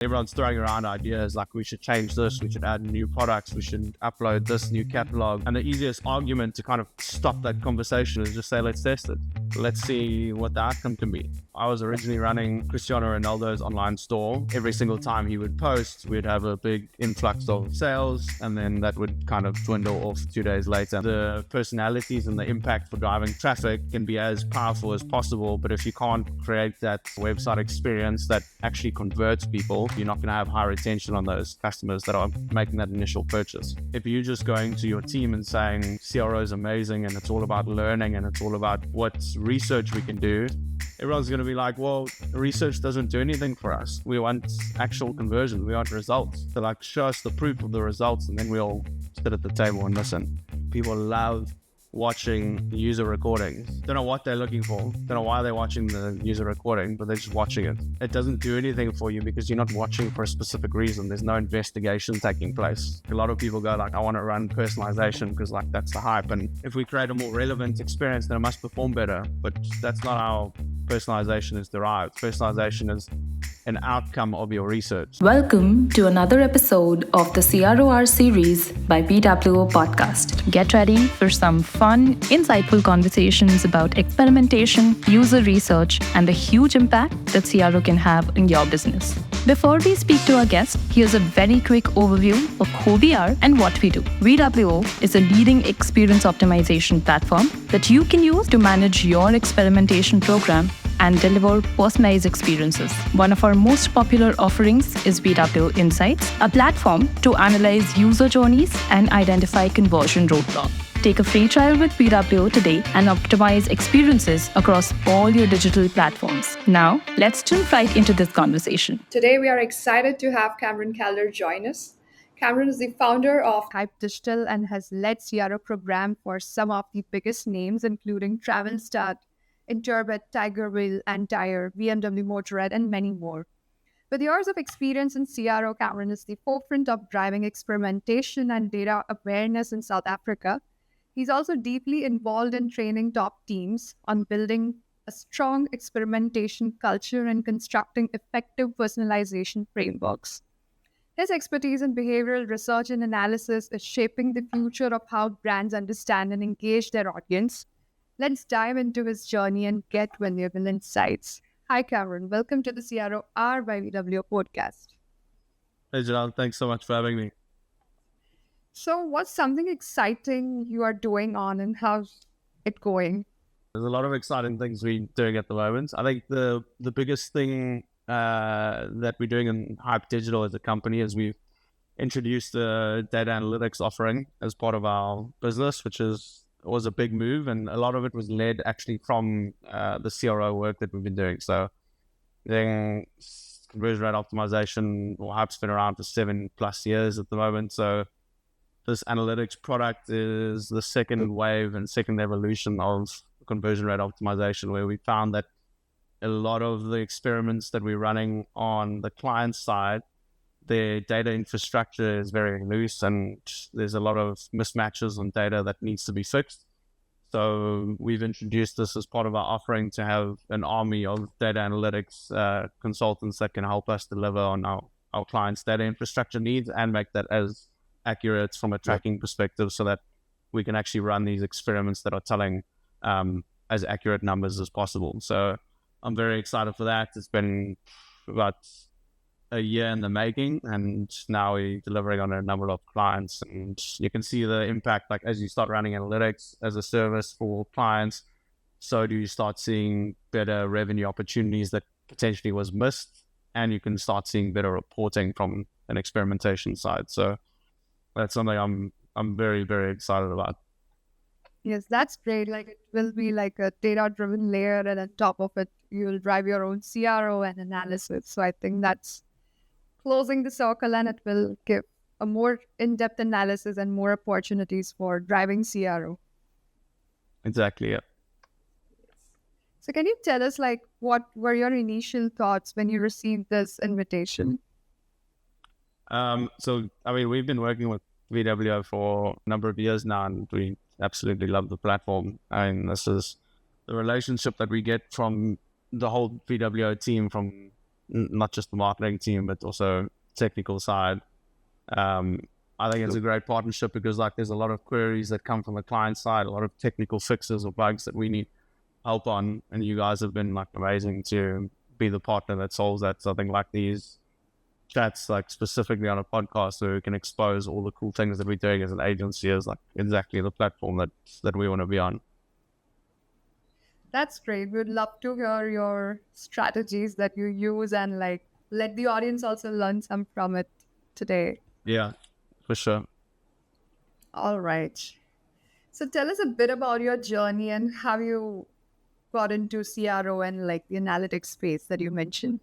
Everyone's throwing around ideas like we should change this, we should add new products, we should upload this new catalog. And the easiest argument to kind of stop that conversation is just say, let's test it. Let's see what the outcome can be. I was originally running Cristiano Ronaldo's online store. Every single time he would post, we'd have a big influx of sales, and then that would kind of dwindle off 2 days later. The personalities and the impact for driving traffic can be as powerful as possible, but if you can't create that website experience that actually converts people, you're not going to have high retention on those customers that are making that initial purchase. If you're just going to your team and saying CRO is amazing and it's all about learning and it's all about what research we can do, everyone's going to be like, well, research doesn't do anything for us. We want actual conversion. We want results. So like, show us the proof of the results and then we'll sit at the table and listen. People love watching user recordings. Don't know what they're looking for. Don't know why they're watching the user recording, but they're just watching it. It doesn't do anything for you because you're not watching for a specific reason. There's no investigation taking place. A lot of people go like, I want to run personalization because like that's the hype. And if we create a more relevant experience, then it must perform better. But that's not how personalization is derived. Personalization is an outcome of your research. Welcome to another episode of the CRO Hour series by BWO Podcast. Get ready for some fun, insightful conversations about experimentation, user research, and the huge impact that CRO can have in your business. Before we speak to our guest, here's a very quick overview of who we are and what we do. BWO is a leading experience optimization platform that you can use to manage your experimentation program and deliver personalized experiences. One of our most popular offerings is BWO Insights, a platform to analyze user journeys and identify conversion roadblocks. Take a free trial with BWO today and optimize experiences across all your digital platforms. Now, let's jump right into this conversation. Today, we are excited to have Cameron Calder join us. Cameron is the founder of Hype Digital and has led CRO program for some of the biggest names, including Travelstart, Interbet, Tiger Wheel Tyre, BMW Motorrad, and many more. With years of experience in CRO, Cameron is the forefront of driving experimentation and data awareness in South Africa. He's also deeply involved in training top teams on building a strong experimentation culture and constructing effective personalization frameworks. His expertise in behavioral research and analysis is shaping the future of how brands understand and engage their audience. Let's dive into his journey and get valuable insights. Hi, Cameron. Welcome to the CRO Hour by VW podcast. Hey, Jinal. Thanks so much for having me. So what's something exciting you are doing on and how's it going? There's a lot of exciting things we're doing at the moment. I think the biggest thing that we're doing in Hype Digital as a company is we've introduced a data analytics offering as part of our business, which was a big move, and a lot of it was led actually from the CRO work that we've been doing. So then conversion rate optimization, or Hype's been around for 7+ years at the moment. So this analytics product is the second wave and second evolution of conversion rate optimization, where we found that a lot of the experiments that we're running on the client side, their data infrastructure is very loose and there's a lot of mismatches on data that needs to be fixed. So we've introduced this as part of our offering to have an army of data analytics consultants that can help us deliver on our clients' data infrastructure needs and make that as accurate from a tracking perspective so that we can actually run these experiments that are telling as accurate numbers as possible. So I'm very excited for that. It's been about a year in the making, and now we're delivering on a number of clients, and you can see the impact. Like as you start running analytics as a service for clients, so do you start seeing better revenue opportunities that potentially was missed, and you can start seeing better reporting from an experimentation side. So that's something I'm very, very excited about. Yes, that's great. Like it will be like a data-driven layer, and on top of it, you'll drive your own CRO and analysis. So I think that's closing the circle, and it will give a more in-depth analysis and more opportunities for driving CRO. Exactly, yeah. So can you tell us, like, what were your initial thoughts when you received this invitation? So, I mean, we've been working with VWO for a number of years now, and we absolutely love the platform. And this is the relationship that we get from the whole VWO team, from not just the marketing team, but also technical side. I think it's a great partnership because like there's a lot of queries that come from the client side, a lot of technical fixes or bugs that we need help on, and you guys have been like amazing to be the partner that solves that. So I think like these chats, like specifically on a podcast where we can expose all the cool things that we're doing as an agency, is like exactly the platform that we want to be on. That's great. We'd love to hear your strategies that you use and like let the audience also learn some from it today. Yeah, for sure. All right. So tell us a bit about your journey and how you got into CRO and like the analytics space that you mentioned.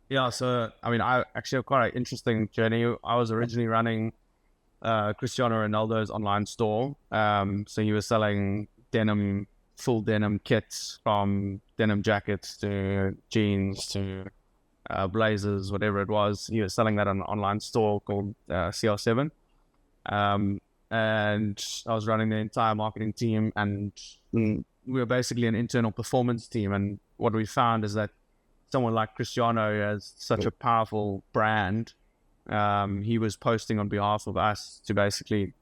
Yeah, so I mean, I actually have quite an interesting journey. I was originally running Cristiano Ronaldo's online store. So he was selling full denim kits, from denim jackets to jeans to blazers, whatever it was. He was selling that on an online store called CR7. And I was running the entire marketing team, and we were basically an internal performance team. And what we found is that someone like Cristiano has such a powerful brand. He was posting on behalf of us to basically,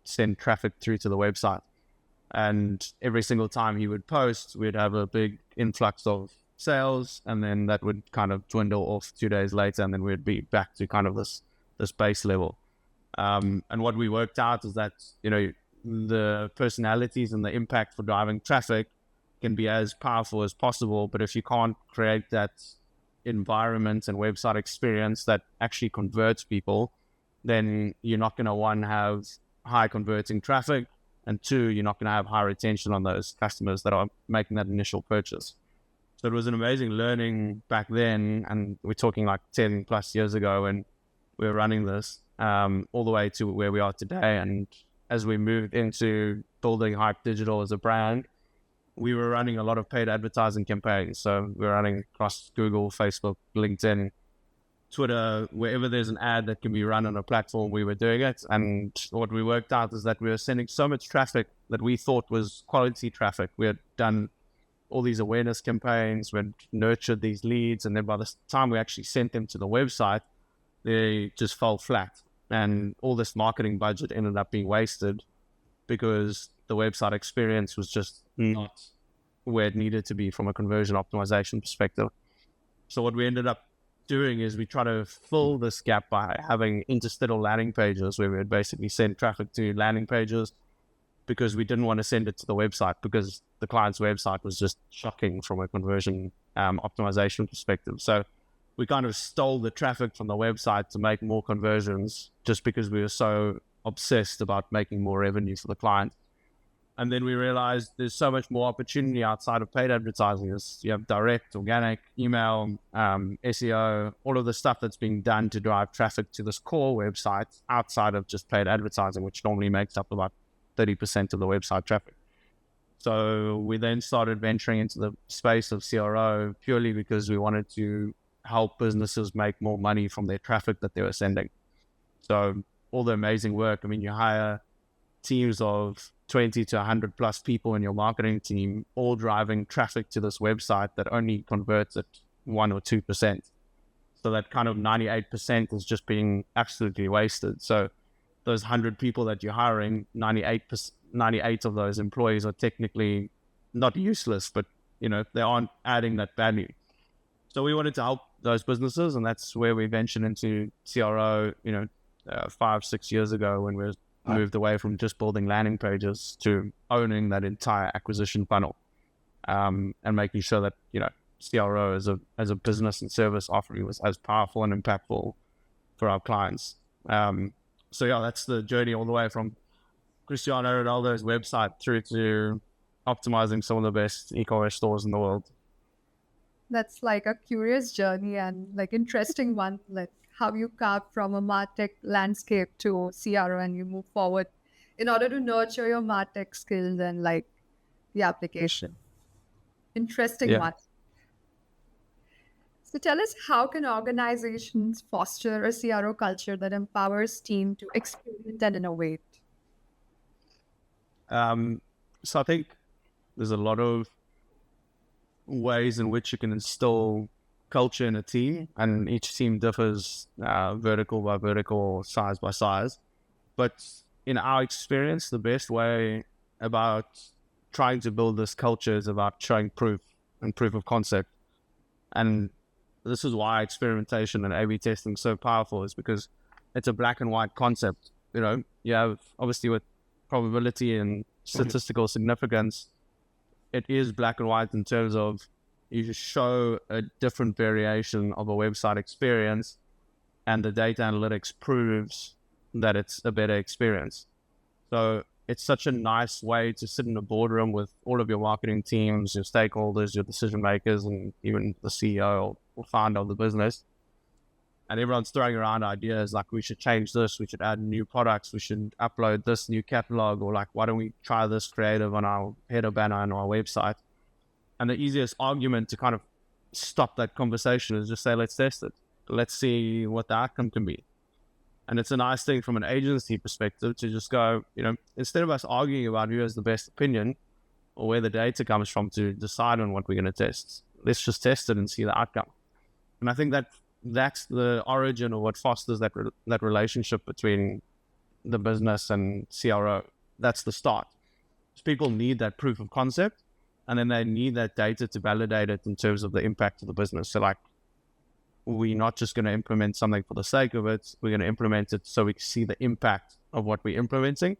send traffic through to the website. And every single time he would post, we'd have a big influx of sales, and then that would kind of dwindle off 2 days later, and then we'd be back to kind of this base level. And what we worked out is that, the personalities and the impact for driving traffic can be as powerful as possible, but if you can't create that environment and website experience that actually converts people, then you're not going to, one, have high converting traffic, and two, you're not going to have high retention on those customers that are making that initial purchase. So it was an amazing learning back then, and we're talking like 10 plus years ago when we were running this, all the way to where we are today. And as we moved into building Hype Digital as a brand, we were running a lot of paid advertising campaigns. So we're running across Google, Facebook, LinkedIn, Twitter, wherever there's an ad that can be run on a platform, we were doing it. And what we worked out is that we were sending so much traffic that we thought was quality traffic. We had done all these awareness campaigns, we had nurtured these leads, and then by the time we actually sent them to the website, they just fell flat. And all this marketing budget ended up being wasted because the website experience was just not where it needed to be from a conversion optimization perspective. So what we ended up doing is we try to fill this gap by having interstitial landing pages where we would basically send traffic to landing pages, because we didn't want to send it to the website because the client's website was just shocking from a conversion optimization perspective. So we kind of stole the traffic from the website to make more conversions, just because we were so obsessed about making more revenue for the client. And then we realized there's so much more opportunity outside of paid advertising. You have direct, organic, email, SEO, all of the stuff that's being done to drive traffic to this core website outside of just paid advertising, which normally makes up about 30% of the website traffic. So we then started venturing into the space of CRO purely because we wanted to help businesses make more money from their traffic that they were sending. So all the amazing work, I mean, you hire teams of 20 to 100 plus people in your marketing team, all driving traffic to this website that only converts at 1 or 2%. So that kind of 98% is just being absolutely wasted. So those 100 people that you're hiring, 98 of those employees are technically not useless, but they aren't adding that value. So we wanted to help those businesses, and that's where we ventured into CRO, 5-6 years ago, when we moved away from just building landing pages to owning that entire acquisition funnel, and making sure that CRO as a business and service offering was as powerful and impactful for our clients. So yeah, that's the journey all the way from Cristiano Ronaldo's website through to optimizing some of the best e-commerce stores in the world. That's like a curious journey and like interesting one, like how you carved from a MarTech landscape to CRO and you move forward in order to nurture your MarTech skills and like the application. Interesting one. So tell us, how can organizations foster a CRO culture that empowers team to experiment and innovate? So I think there's a lot of ways in which you can instill culture in a team, and each team differs vertical by vertical, size by size. But in our experience, the best way about trying to build this culture is about showing proof and proof of concept. And this is why experimentation and A/B testing is so powerful, is because it's a black and white concept. You have, obviously, with probability and statistical significance, it is black and white in terms of you show a different variation of a website experience, and the data analytics proves that it's a better experience. So it's such a nice way to sit in a boardroom with all of your marketing teams, your stakeholders, your decision makers, and even the CEO or founder of the business. And everyone's throwing around ideas like, we should change this, we should add new products, we should upload this new catalog, or like, why don't we try this creative on our header banner on our website? And the easiest argument to kind of stop that conversation is just say, let's test it. Let's see what the outcome can be. And it's a nice thing from an agency perspective to just go, instead of us arguing about who has the best opinion or where the data comes from to decide on what we're going to test, let's just test it and see the outcome. And I think that's the origin of what fosters that relationship between the business and CRO. That's the start. People need that proof of concept, and then they need that data to validate it in terms of the impact of the business. So like, we're not just going to implement something for the sake of it. We're going to implement it so we can see the impact of what we're implementing.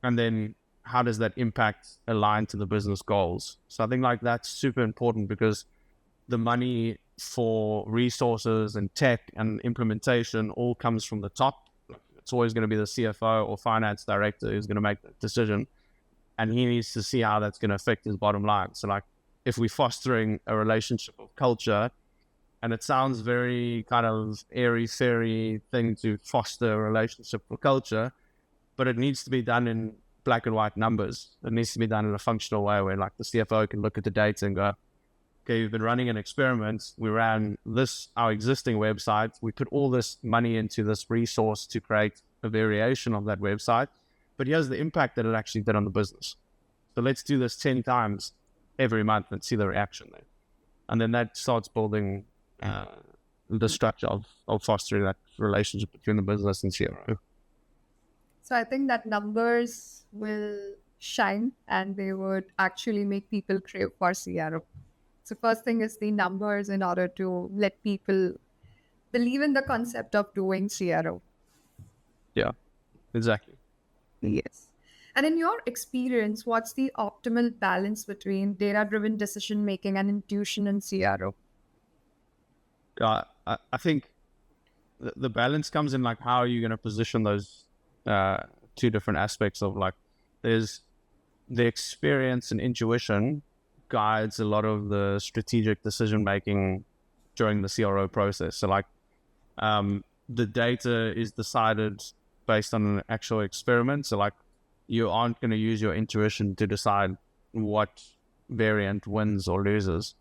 And then how does that impact align to the business goals? So I think like that's super important, because the money for resources and tech and implementation all comes from the top. It's always going to be the CFO or finance director who's going to make that decision. And he needs to see how that's going to affect his bottom line. So like, if we're fostering a relationship of culture, and it sounds very kind of airy-fairy thing to foster a relationship for culture, but it needs to be done in black and white numbers. It needs to be done in a functional way where like the CFO can look at the data and go, okay, we've been running an experiment. We ran our existing website. We put all this money into this resource to create a variation of that website, but here's the impact that it actually did on the business. So let's do this 10 times every month and see the reaction there. And then that starts building the structure of fostering that relationship between the business and CRO. So I think that numbers will shine and they would actually make people crave for CRO. So first thing is the numbers in order to let people believe in the concept of doing CRO. Yeah, exactly. Yes. And in your experience, what's the optimal balance between data-driven decision-making and intuition in CRO? I think the balance comes in like, how are you going to position those two different aspects of like, there's the experience and intuition guides a lot of the strategic decision making during the CRO process. So like, the data is decided based on an actual experiment. So like, you aren't going to use your intuition to decide what variant wins or loses,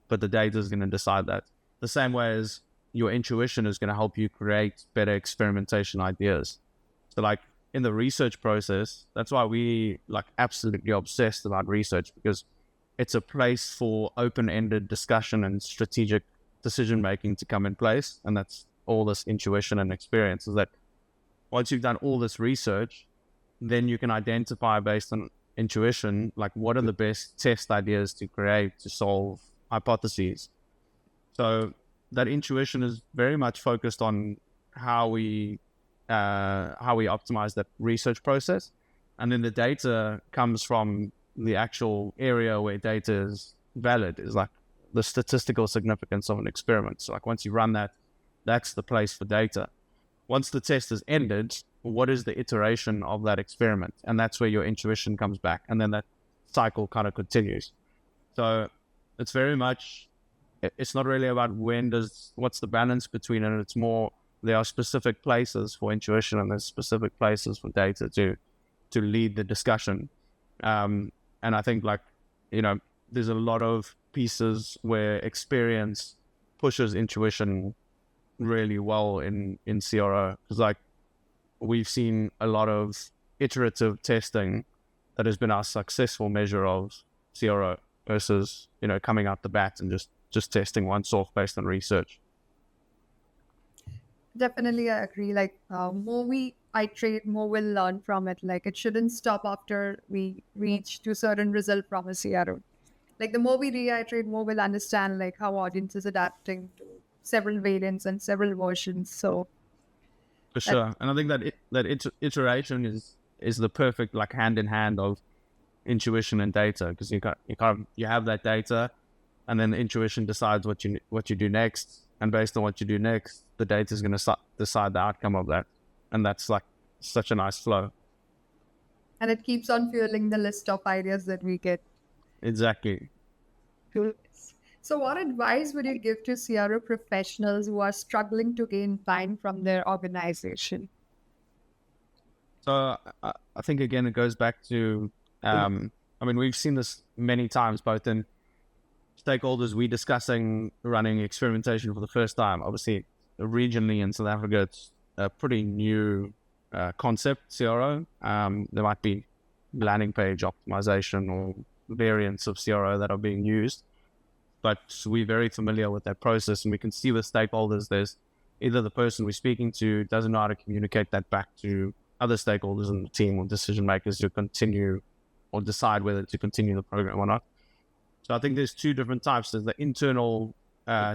but the data is going to decide that. The same way as your intuition is going to help you create better experimentation ideas. So like in the research process, that's why we like absolutely obsessed about research, because it's a place for open-ended discussion and strategic decision-making to come in place. And that's all this intuition and experience, is that once you've done all this research, then you can identify based on intuition, like what are the best test ideas to create to solve hypotheses. So that intuition is very much focused on how we optimize that research process. And then the data comes from the actual area where data is valid, is like the statistical significance of an experiment. So like once you run that, that's the place for data. Once the test is ended, what is the ituration of that experiment? And that's where your intuition comes back. And then that cycle kind of continues. So it's very much, it's not really about what's the balance between it. It's more, there are specific places for intuition and there's specific places for data to lead the discussion. And I think like, there's a lot of pieces where experience pushes intuition really well in CRO. Because like, we've seen a lot of iterative testing that has been our successful measure of CRO versus, coming out the bat and just just testing once off based on research. Definitely, I agree. Like, more we iterate, more we'll learn from it. Like, it shouldn't stop after we reach to certain result from a CRO. Like, the more we reiterate, more we'll understand like how audience is adapting to several variants and several versions. So For sure. And I think that iteration is the perfect like hand in hand of intuition and data, because you have that data, and then the intuition decides what you do next, and based on what you do next, the data is going to decide the outcome of that, and that's like such a nice flow. and it keeps on fueling the list of ideas that we get. Exactly. So, what advice would you give to CRO professionals who are struggling to gain time from their organization? So I think again it goes back to I mean, we've seen this many times, both in stakeholders we discussing running experimentation for the first time. Obviously, regionally in South Africa, it's a pretty new concept, CRO. There might be landing page optimization or variants of CRO that are being used, but we're very familiar with that process, and we can see with stakeholders, there's either the person we're speaking to doesn't know how to communicate that back to other stakeholders in the team or decision makers to continue or decide whether to continue the program or not. So I think there's two different types. There's the internal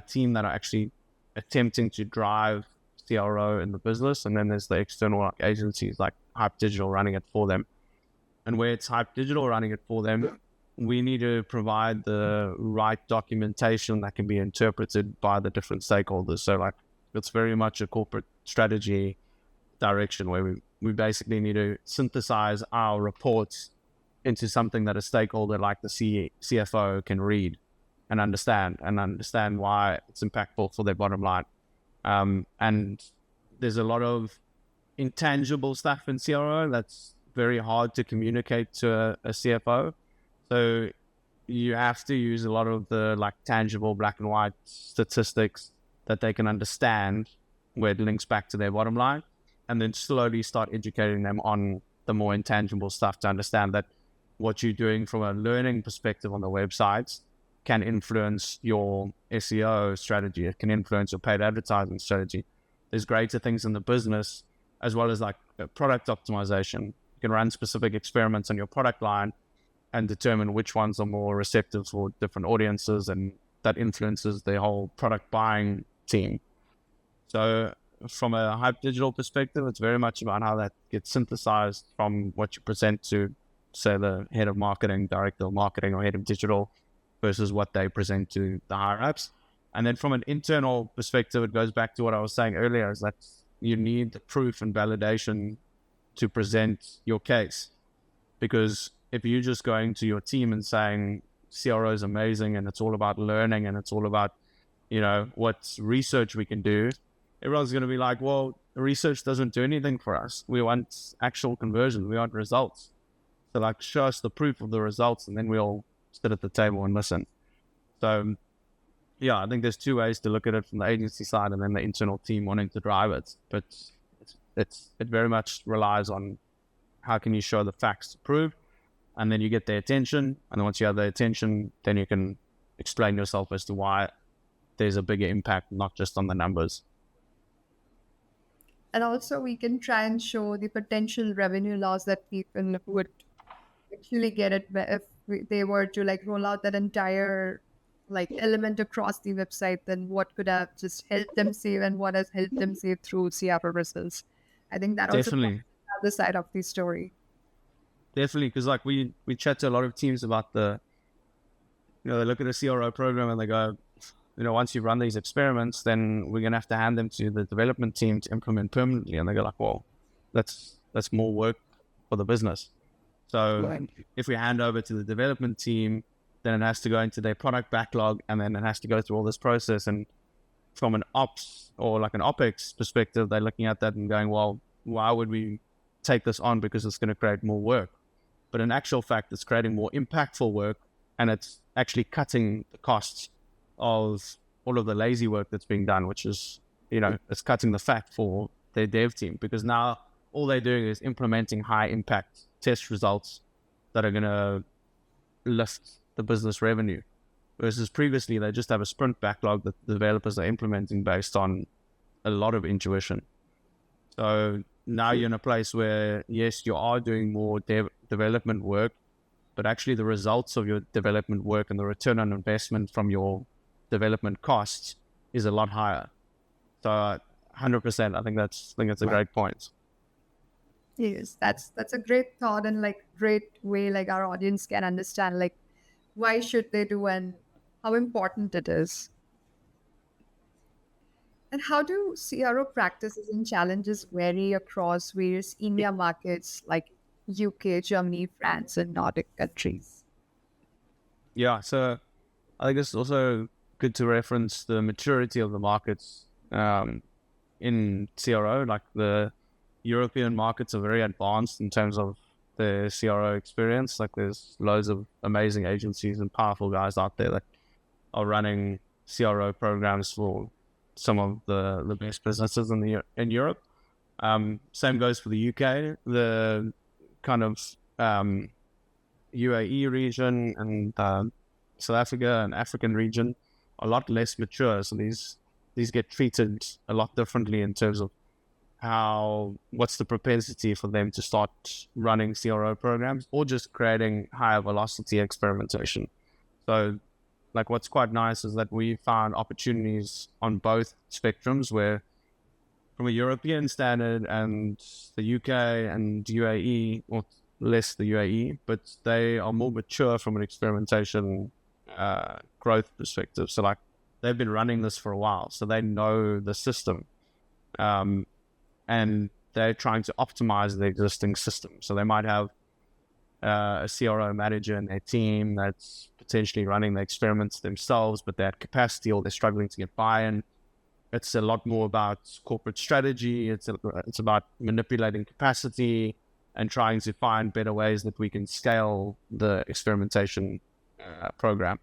team that are actually attempting to drive CRO in the business, and then there's the external agencies like Hype Digital running it for them. And where it's Hype Digital running it for them, we need to provide the right documentation that can be interpreted by the different stakeholders. So like it's very much a corporate strategy direction where we basically need to synthesize our reports into something that a stakeholder like the CFO can read and understand why it's impactful for their bottom line. And there's a lot of intangible stuff in CRO that's very hard to communicate to a CFO. So you have to use a lot of the like tangible black and white statistics that they can understand where it links back to their bottom line, and then slowly start educating them on the more intangible stuff to understand that what you're doing from a learning perspective on the websites can influence your SEO strategy. It can influence your paid advertising strategy. There's greater things in the business, as well as like product optimization. You can run specific experiments on your product line and determine which ones are more receptive for different audiences, and that influences the whole product buying team. So from a Hype Digital perspective, it's very much about how that gets synthesized from what you present to, say, the head of marketing, director of marketing, or head of digital, versus what they present to the higher ups. And then from an internal perspective, it goes back to what I was saying earlier, is that you need the proof and validation to present your case. Because if you're just going to your team and saying CRO is amazing and it's all about learning and it's all about, what research we can do, everyone's going to be like, well, research doesn't do anything for us. We want actual conversion. We want results. So like, show us the proof of the results, and then we'll sit at the table and listen. So yeah, I think there's two ways to look at it, from the agency side and then the internal team wanting to drive it. But it very much relies on how can you show the facts to prove, and then you get their attention. And then once you have their attention, then you can explain yourself as to why there's a bigger impact, not just on the numbers. And also we can try and show the potential revenue loss that people would actually get it if they were to like roll out that entire like element across the website. Then what could have just helped them save, and what has helped them save through CRO results. I think that also Definitely. the other side of the story. Definitely, because like we chat to a lot of teams about they look at a CRO program and they go, once you run these experiments, then we're going to have to hand them to the development team to implement permanently. And they go like, well, that's more work for the business. So if we hand over to the development team, then it has to go into their product backlog, and then it has to go through all this process. And from an ops or like an OPEX perspective, they're looking at that and going, well, why would we take this on? Because it's going to create more work. But in actual fact, it's creating more impactful work, and it's actually cutting the costs of all of the lazy work that's being done, which is, it's cutting the fat for their dev team, because now all they're doing is implementing high impact test results that are going to lift the business revenue. versus previously they just have a sprint backlog that the developers are implementing based on a lot of intuition. So now you're in a place where, yes, you are doing more development work, but actually the results of your development work and the return on investment from your development costs is a lot higher. So 100%, I think that's a great point. Yes, that's a great thought and like great way like our audience can understand like why should they do and how important it is. And how do CRO practices and challenges vary across various India markets like UK, Germany, France, and Nordic countries? Yeah, so I think it's also good to reference the maturity of the markets in CRO. Like the European markets are very advanced in terms of the CRO experience. Like there's loads of amazing agencies and powerful guys out there that are running CRO programs for some of the best businesses in Europe. Same goes for the UK. The kind of UAE region and South Africa and African region are a lot less mature. So these get treated a lot differently in terms of what's the propensity for them to start running CRO programs or just creating higher velocity experimentation. So like what's quite nice is that we found opportunities on both spectrums where from a European standard and the UK and UAE, or less the UAE, but they are more mature from an experimentation growth perspective. So like they've been running this for a while, so they know the system. And they're trying to optimize the existing system. So they might have a CRO manager in their team that's potentially running the experiments themselves, but they're at capacity or they're struggling to get buy-in. It's a lot more about corporate strategy. It's about manipulating capacity and trying to find better ways that we can scale the experimentation program.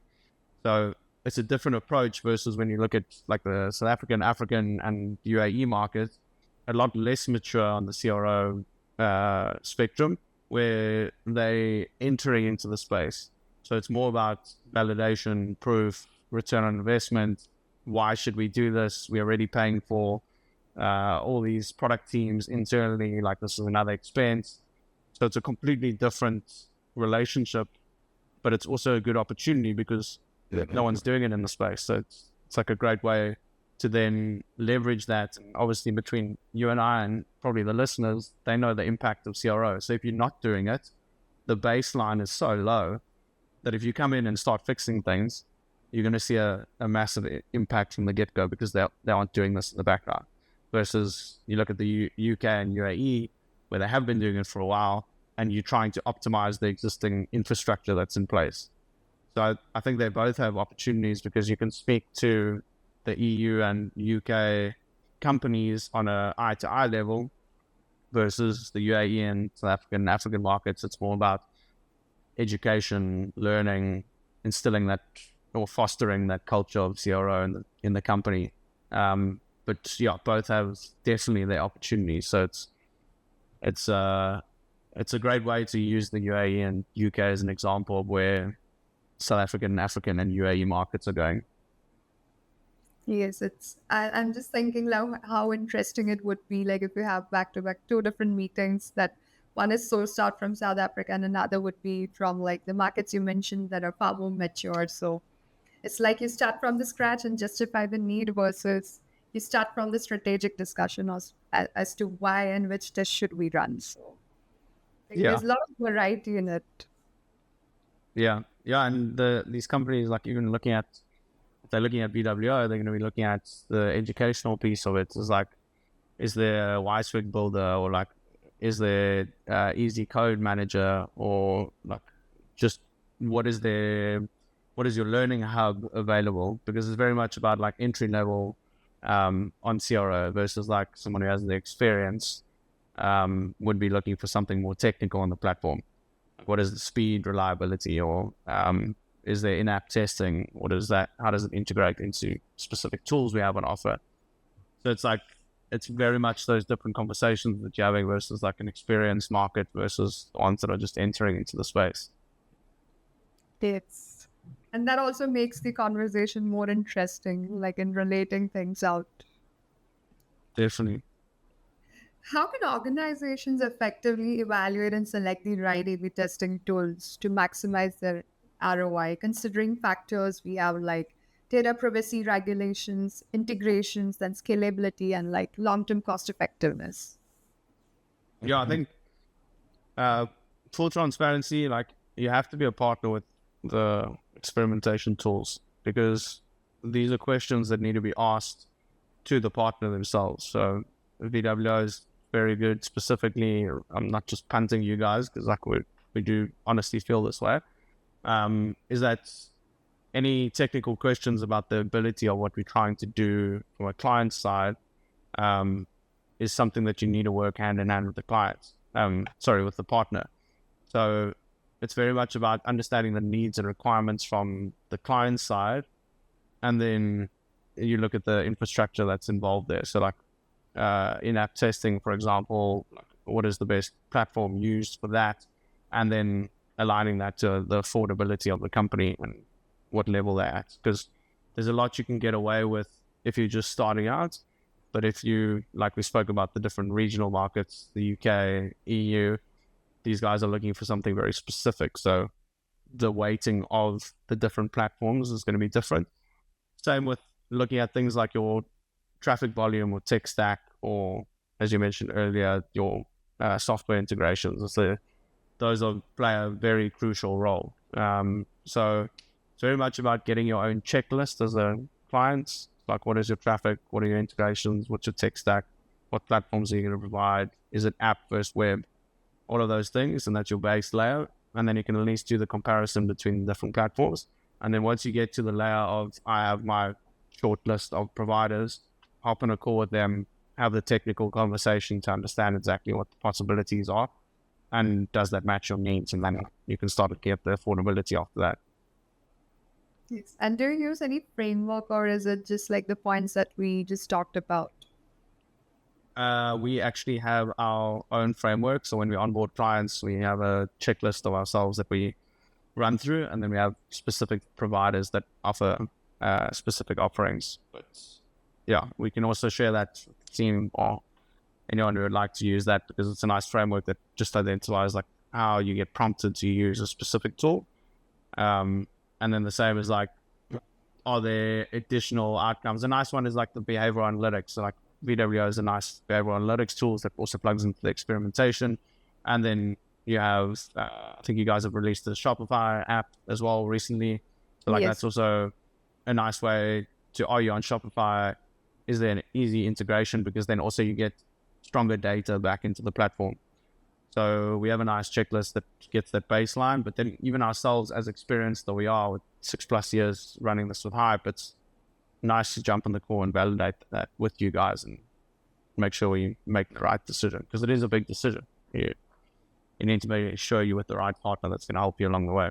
So it's a different approach versus when you look at like the South African, and UAE markets, a lot less mature on the CRO spectrum, where they entering into the space. So it's more about validation, proof, return on investment. Why should we do this? We're already paying for all these product teams internally, like this is another expense. So it's a completely different relationship, but it's also a good opportunity because no one's doing it in the space. So it's like a great way to then leverage that. And obviously between you and I and probably the listeners, they know the impact of CRO. So if you're not doing it, the baseline is so low that if you come in and start fixing things, you're going to see a massive impact from the get-go because they aren't doing this in the background. Versus you look at the UK and UAE, where they have been doing it for a while, and you're trying to optimize the existing infrastructure that's in place. So I think they both have opportunities because you can speak to the EU and UK companies on a eye-to-eye level versus the UAE and South African markets. It's more about education, learning, instilling that or fostering that culture of CRO in the company. But yeah, both have definitely their opportunities. So it's a great way to use the UAE and UK as an example of where South African, and UAE markets are going. Yes, I'm just thinking now how interesting it would be like if you have back-to-back two different meetings that one is sourced out from South Africa and another would be from like the markets you mentioned that are far more mature. So it's like you start from the scratch and justify the need versus you start from the strategic discussion as to why and which test should we run. So there's a lot of variety in it. Yeah. And these companies, like even if they're looking at BWO, they're going to be looking at the educational piece of it. It's like, is there a WiseWig builder, or like, is there easy code manager, or like just what is your learning hub available? Because it's very much about like entry level on CRO versus like someone who has the experience would be looking for something more technical on the platform. What is the speed, reliability, or is there in-app testing? What is that? How does it integrate into specific tools we have on offer? So it's like, it's very much those different conversations that you're having versus like an experienced market versus the ones that are just entering into the space. Yes. And that also makes the conversation more interesting, like in relating things out. Definitely. How can organizations effectively evaluate and select the right A/B testing tools to maximize their ROI, considering factors we have like data privacy regulations, integrations, then scalability, and like long-term cost effectiveness? Yeah, I think full transparency, like you have to be a partner with the experimentation tools because these are questions that need to be asked to the partner themselves. So VWO is very good. Specifically, I'm not just punting you guys because like we do honestly feel this way. Is that any technical questions about the ability of what we're trying to do from a client side is something that you need to work hand in hand with the clients. With the partner. So it's very much about understanding the needs and requirements from the client side, and then you look at the infrastructure that's involved there. So like in-app testing, for example, like what is the best platform used for that, and then aligning that to the affordability of the company and what level they're at. Because there's a lot you can get away with if you're just starting out. But if you, like we spoke about the different regional markets, the UK, EU, these guys are looking for something very specific. So the weighting of the different platforms is going to be different. Same with looking at things like your traffic volume or tech stack, or as you mentioned earlier, your software integrations. So those play a very crucial role. So it's very much about getting your own checklist as a client. Like, what is your traffic? What are your integrations? What's your tech stack? What platforms are you going to provide? Is it app versus web? All of those things, and that's your base layer. And then you can at least do the comparison between different platforms. And then once you get to the layer of, I have my short list of providers, hop on a call with them, have the technical conversation to understand exactly what the possibilities are, and does that match your needs? And then you can start to get the affordability after that. Yes. And do you use any framework, or is it just like the points that we just talked about? We actually have our own framework. So when we onboard clients, we have a checklist of ourselves that we run through, and then we have specific providers that offer specific offerings. But yeah, we can also share that with the team or anyone who would like to use that, because it's a nice framework that just identifies like how you get prompted to use a specific tool. And then the same is like, are there additional outcomes? A nice one is like the behavioral analytics. So like VWO is a nice behavioral analytics tool that also plugs into the experimentation. And then you have, I think you guys have released the Shopify app as well recently. So like That's also a nice way to, are you on Shopify? Is there an easy integration? Because then also you get stronger data back into the platform. So we have a nice checklist that gets that baseline, but then even ourselves, as experienced though we are with 6+ years running this with Hype, it's nice to jump on the call and validate that with you guys and make sure we make the right decision, because it is a big decision. You need to make sure you're with the right partner that's going to help you along the way.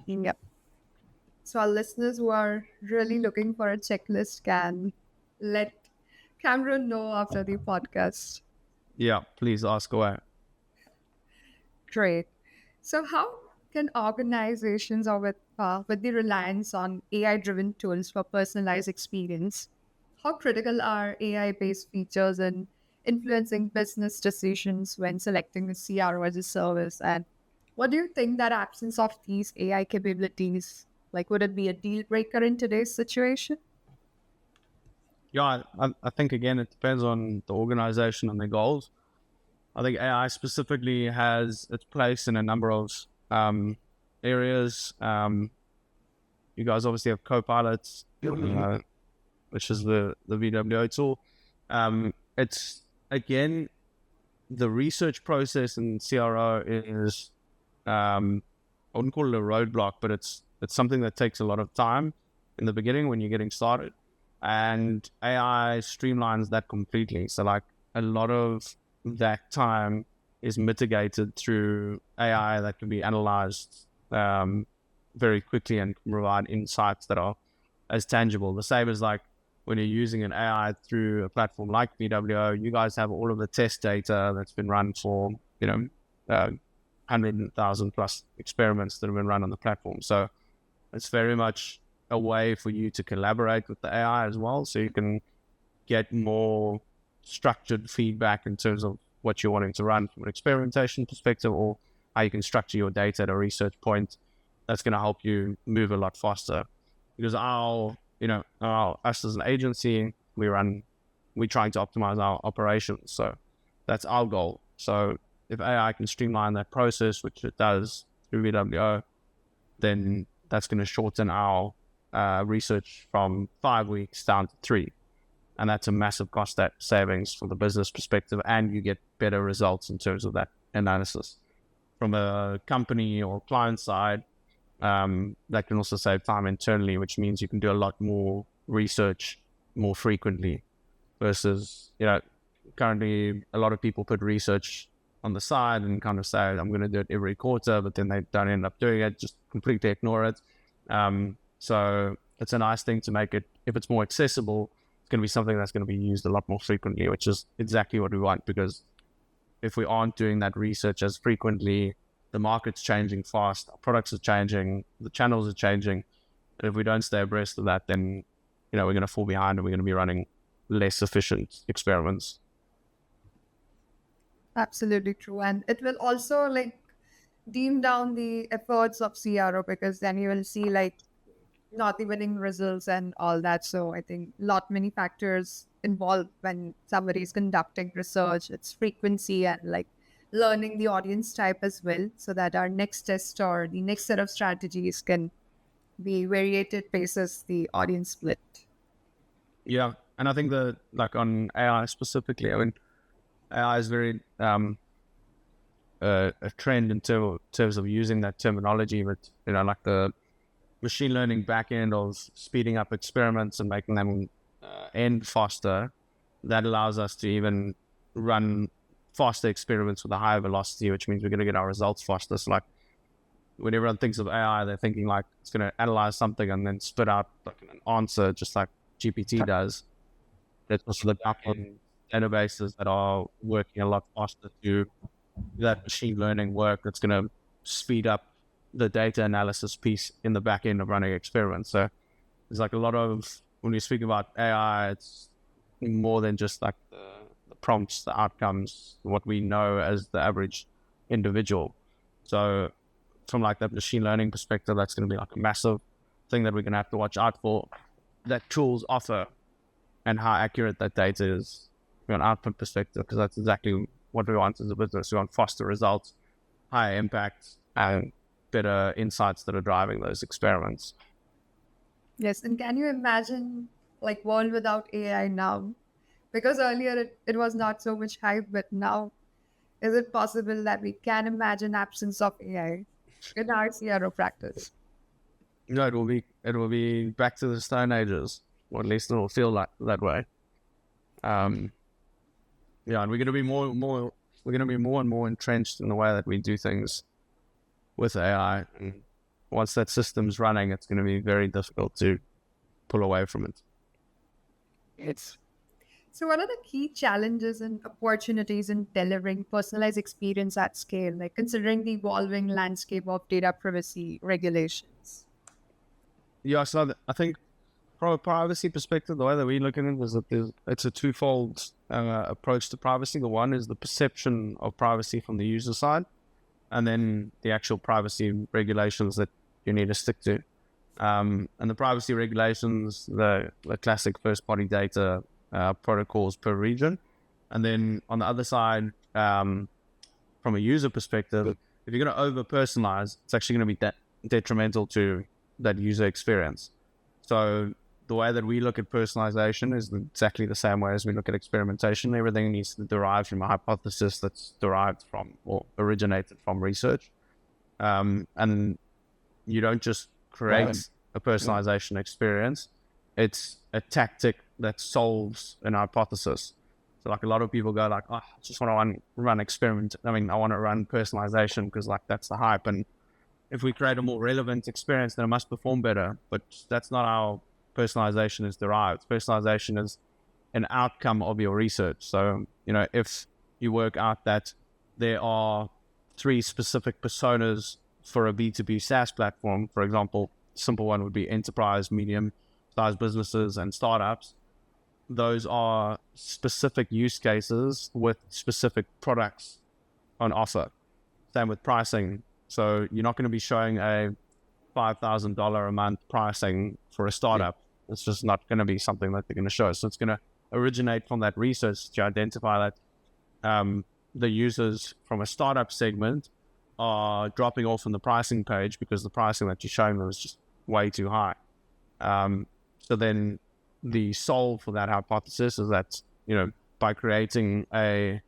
Yep. So our listeners who are really looking for a checklist can let Cameron know after the podcast. Yeah, please ask away. Great. So how can organizations, or with the reliance on AI-driven tools for personalized experience, how critical are AI-based features in influencing business decisions when selecting a CRO as a service? And what do you think that absence of these AI capabilities, like would it be a deal breaker in today's situation? Yeah, I think again, it depends on the organization and their goals. I think AI specifically has its place in a number of areas. You guys obviously have Copilots, which is the VWO tool. It's, again, the research process in CRO is, I wouldn't call it a roadblock, but it's something that takes a lot of time in the beginning when you're getting started. And AI streamlines that completely. So like a lot of that time is mitigated through AI that can be analyzed very quickly and can provide insights that are as tangible. The same as like when you're using an AI through a platform like VWO, you guys have all of the test data that's been run for, 100,000 plus experiments that have been run on the platform. So It's very much a way for you to collaborate with the AI as well, so you can get more structured feedback in terms of what you're wanting to run from an experimentation perspective, or how you can structure your data at a research point. That's going to help you move a lot faster. Because us as an agency, we're trying to optimize our operations. So that's our goal. So if AI can streamline that process, which it does through VWO, then that's going to shorten our research from 5 weeks down to 3. And that's a massive cost savings from the business perspective, and you get better results in terms of that analysis. From a company or client side, that can also save time internally, which means you can do a lot more research more frequently versus, currently a lot of people put research on the side and kind of say, I'm going to do it every quarter, but then they don't end up doing it, just completely ignore it. So it's a nice thing to make it, if it's more accessible, it's going to be something that's going to be used a lot more frequently, which is exactly what we want, because if we aren't doing that research as frequently, the market's changing fast, our products are changing, the channels are changing. And if we don't stay abreast of that, then, we're going to fall behind and we're going to be running less efficient experiments. Absolutely true. And it will also dim down the efforts of CRO, because then you will see not the winning results and all that. So I think many factors involved when somebody is conducting research. It's frequency and learning the audience type as well, so that our next test or the next set of strategies can be variated basis the audience split. Yeah. And I think on AI specifically, AI is very a trend in terms of using that terminology, but the machine learning backend of speeding up experiments and making them end faster. That allows us to even run faster experiments with a higher velocity, which means we're going to get our results faster. So when everyone thinks of AI, they're thinking it's going to analyze something and then spit out an answer, just like GPT does. There's also the backend databases that are working a lot faster to do that machine learning work that's going to speed up the data analysis piece in the back end of running experiments. So there's a lot of, when we speak about AI, it's more than just the prompts, the outcomes, what we know as the average individual. So from that machine learning perspective, that's going to be a massive thing that we're going to have to watch out for, that tools offer and how accurate that data is from an output perspective, because that's exactly what we want as a business. We want faster results, higher impact, and better insights that are driving those experiments. Yes, and can you imagine world without AI now? Because earlier it was not so much hype, but now is it possible that we can imagine absence of AI in our CRO practice? It will be back to the Stone Ages, or at least it will feel that way. And we're going to be more and more entrenched in the way that we do things with AI. And once that system's running, it's going to be very difficult to pull away from it. So what are the key challenges and opportunities in delivering personalized experience at scale, considering the evolving landscape of data privacy regulations? Yeah, so I think from a privacy perspective, the way that we look at it is that it's a twofold approach to privacy. The one is the perception of privacy from the user side, and then the actual privacy regulations that you need to stick to. And the privacy regulations, the classic first-party data protocols per region. And then on the other side, from a user perspective, if you're going to over-personalize, it's actually going to be detrimental to that user experience. So the way that we look at personalization is exactly the same way as we look at experimentation. Everything needs to derive from a hypothesis that's derived from or originated from research. And you don't just create a personalization experience. It's a tactic that solves an hypothesis. So a lot of people go I just want to run experiment. I want to run personalization because that's the hype. And if we create a more relevant experience, then it must perform better. But that's not how personalization is derived. Personalization is an outcome of your research. So, if you work out that there are 3 specific personas for a B2B SaaS platform, for example, simple one would be enterprise, medium-sized businesses, and startups. Those are specific use cases with specific products on offer. Same with pricing. So you're not going to be showing a $5,000 a month pricing for a startup. It's just not going to be something that they're going to show. So it's going to originate from that research to identify that the users from a startup segment are dropping off on the pricing page because the pricing that you're showing them is just way too high. So then the solve for that hypothesis is that, by creating a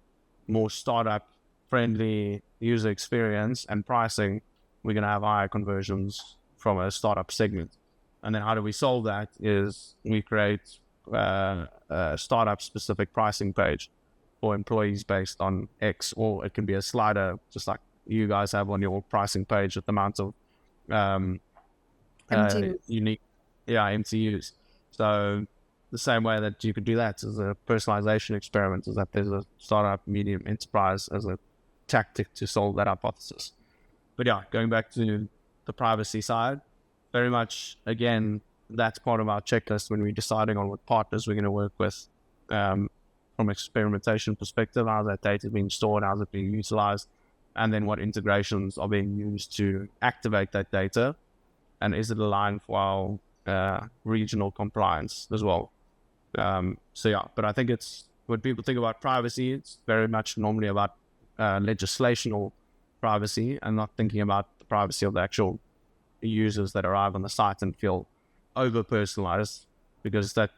more startup friendly user experience and pricing, we're going to have higher conversions from a startup segment. And then how do we solve that is we create a startup specific pricing page for employees based on X, or it can be a slider just like you guys have on your pricing page with the amount of unique MTUs. So the same way that you could do that as a personalization experiment is that there's a startup, medium, enterprise as a tactic to solve that hypothesis. But yeah, going back to the privacy side, very much, again, that's part of our checklist when we're deciding on what partners we're going to work with from experimentation perspective. How's that data being stored? How's it being utilized? And then what integrations are being used to activate that data? And is it aligned for our regional compliance as well? But I think it's, when people think about privacy, it's very much normally about legislational privacy and not thinking about the privacy of the actual users that arrive on the site and feel over personalized, because that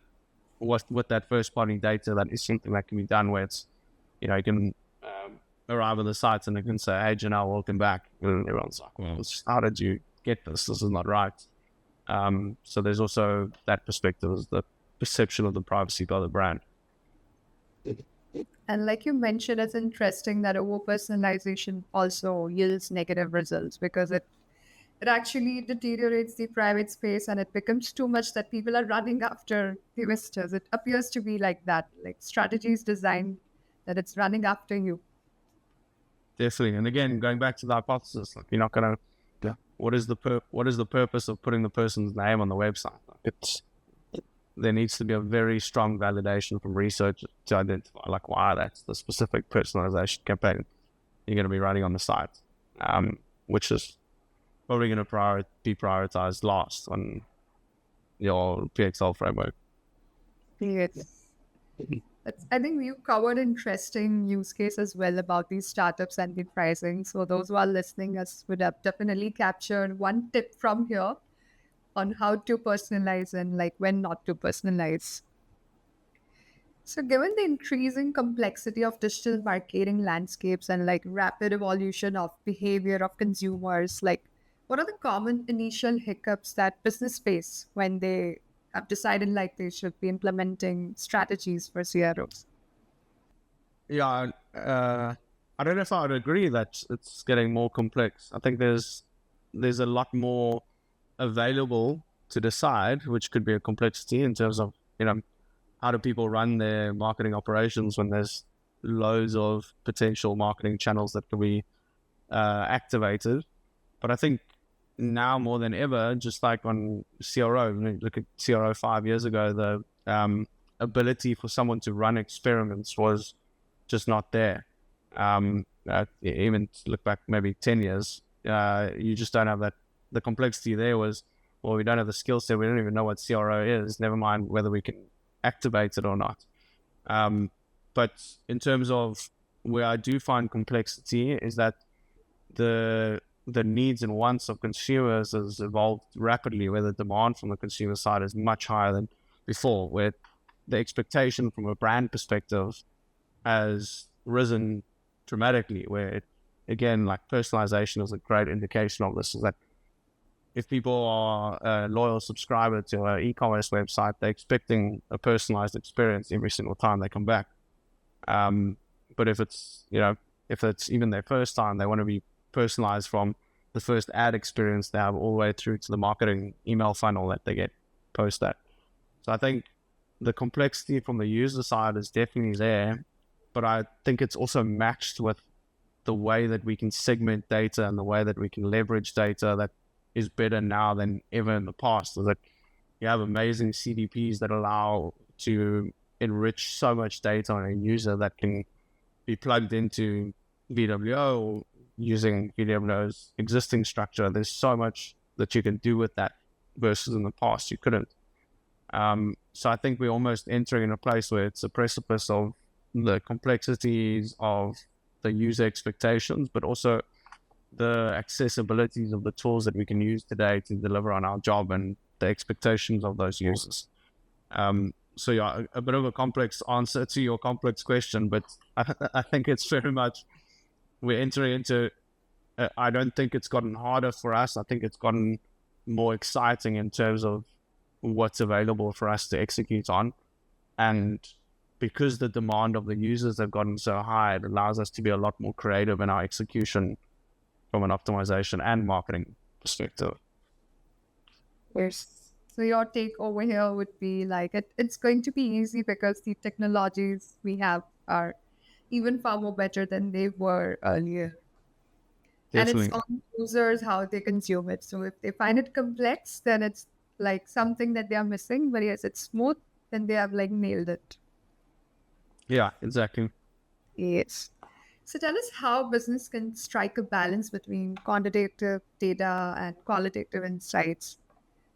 with that first party data, that is something that can be done where it's, you can arrive on the sites and they can say, hey, Jinal, welcome back. And everyone's like, well, how did you get this? This is not right. So there's also that perspective, is the perception of the privacy by the brand. And like you mentioned, it's interesting that over personalization also yields negative results, because it actually deteriorates the private space and it becomes too much that people are running after the visitors. It appears to be like that, like strategies designed that it's running after you. Definitely. And again, going back to the hypothesis, like, you're not going to, what is the purpose of putting the person's name on the website? There needs to be a very strong validation from research to identify, like, why that's the specific personalization campaign you're going to be running on the site, which is probably going to be prioritized last on your PXL framework. Yes. I think you covered interesting use case as well about these startups and the pricing. So those who are listening us would have definitely captured one tip from here on how to personalize and like when not to personalize. So given the increasing complexity of digital marketing landscapes and like rapid evolution of behavior of consumers, like what are the common initial hiccups that business face when they have decided like they should be implementing strategies for CROs? Yeah, I don't know if I would agree that it's getting more complex. I think there's a lot more available to decide, which could be a complexity in terms of, how do people run their marketing operations when there's loads of potential marketing channels that can be activated. But I think now more than ever, just like on CRO, look at CRO 5 years ago, the ability for someone to run experiments was just not there. Even look back maybe 10 years, you just don't have that. The complexity there was, well, we don't have the skill set. We don't even know what CRO is, never mind whether we can activate it or not. But in terms of where I do find complexity is that the needs and wants of consumers has evolved rapidly, where the demand from the consumer side is much higher than before, where the expectation from a brand perspective has risen dramatically, where again, like personalization is a great indication of this, is that if people are a loyal subscriber to an e-commerce website, they're expecting a personalized experience every single time they come back. But if it's even their first time, they want to be personalized from the first ad experience they have all the way through to the marketing email funnel that they get post that. So I think the complexity from the user side is definitely there, but I think it's also matched with the way that we can segment data and the way that we can leverage data that is better now than ever in the past. So that you have amazing CDPs that allow to enrich so much data on a user that can be plugged into VWO or using VWO's existing structure. There's so much that you can do with that versus in the past you couldn't. So I think we're almost entering in a place where it's a precipice of the complexities of the user expectations, but also the accessibilities of the tools that we can use today to deliver on our job and the expectations of those users. So yeah, a bit of a complex answer to your complex question, but I think it's very much, we're entering into, I don't think it's gotten harder for us. I think it's gotten more exciting in terms of what's available for us to execute on. And because the demand of the users have gotten so high, it allows us to be a lot more creative in our execution from an optimization and marketing perspective. Yes. So your take over here would be like it's going to be easy because the technologies we have are even far more better than they were earlier. Definitely. And it's on users how they consume it. So if they find it complex, then it's like something that they are missing. But yes, it's smooth, then they have like nailed it. Yeah, exactly. Yes. So tell us how business can strike a balance between quantitative data and qualitative insights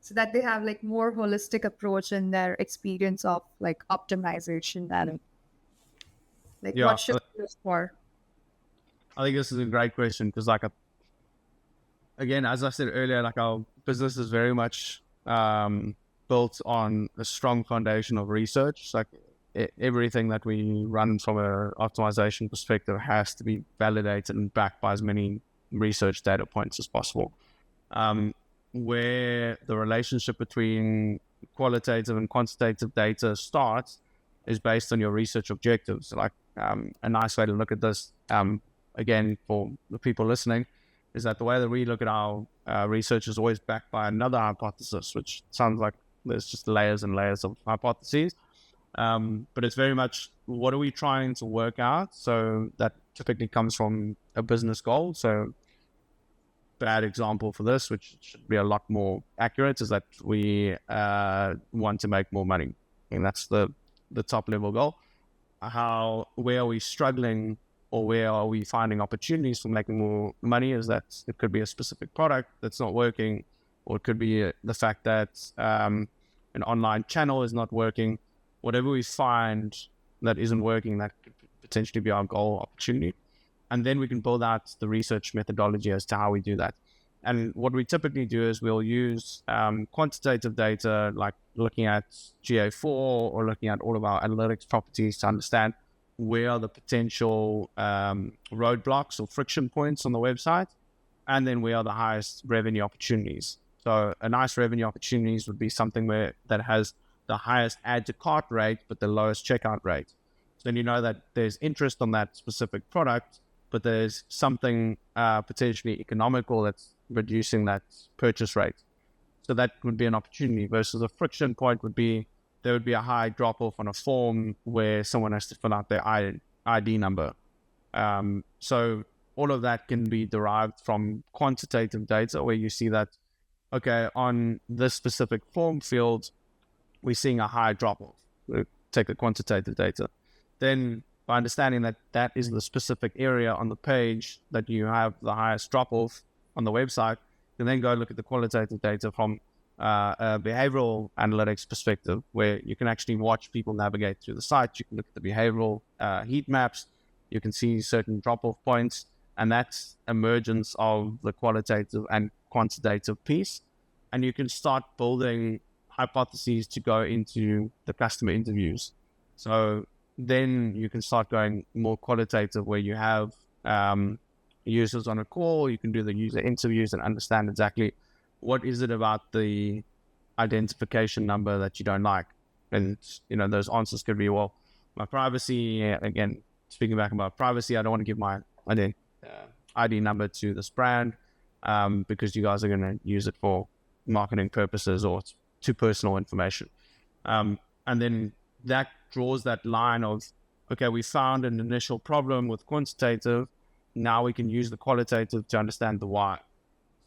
so that they have like more holistic approach in their experience of like optimization and like Yeah, what should they look for? I think this is a great question because, like, again, as I said earlier, like our business is very much built on a strong foundation of research. Like everything that we run from an optimization perspective has to be validated and backed by as many research data points as possible. Where the relationship between qualitative and quantitative data starts is based on your research objectives. Like a nice way to look at this, again, for the people listening, is that the way that we look at our research is always backed by another hypothesis, which sounds like there's just layers and layers of hypotheses. But it's very much, what are we trying to work out? So that typically comes from a business goal. So bad example for this, which should be a lot more accurate, is that we want to make more money. And that's the top level goal. Where are we struggling, or where are we finding opportunities for making more money? Is that it could be a specific product that's not working, or it could be the fact that an online channel is not working. Whatever we find that isn't working, that could potentially be our goal opportunity. And then we can build out the research methodology as to how we do that. And what we typically do is we'll use quantitative data, like looking at GA4 or looking at all of our analytics properties to understand where are the potential roadblocks or friction points on the website, and then where are the highest revenue opportunities. So a nice revenue opportunities would be something that has the highest add to cart rate, but the lowest checkout rate. So then you know that there's interest on that specific product, but there's something potentially economical that's reducing that purchase rate. So that would be an opportunity, versus a friction point would be, there would be a high drop off on a form where someone has to fill out their ID number. So all of that can be derived from quantitative data, where you see that, okay, on this specific form field, we're seeing a high drop off. We'll take the quantitative data. Then by understanding that that is the specific area on the page that you have the highest drop off on the website, you can then go look at the qualitative data from a behavioral analytics perspective, where you can actually watch people navigate through the site. You can look at the behavioral heat maps. You can see certain drop-off points, and that's emergence of the qualitative and quantitative piece. And you can start building hypotheses to go into the customer interviews. So then you can start going more qualitative, where you have users on a call. You can do the user interviews and understand exactly what is it about the identification number that you don't like. And, you know, those answers could be, well, my privacy, again, speaking back about privacy, I don't want to give my ID number to this brand because you guys are going to use it for marketing purposes, or it's too personal information. And then that draws that line of, okay, we found an initial problem with quantitative. Now we can use the qualitative to understand the why.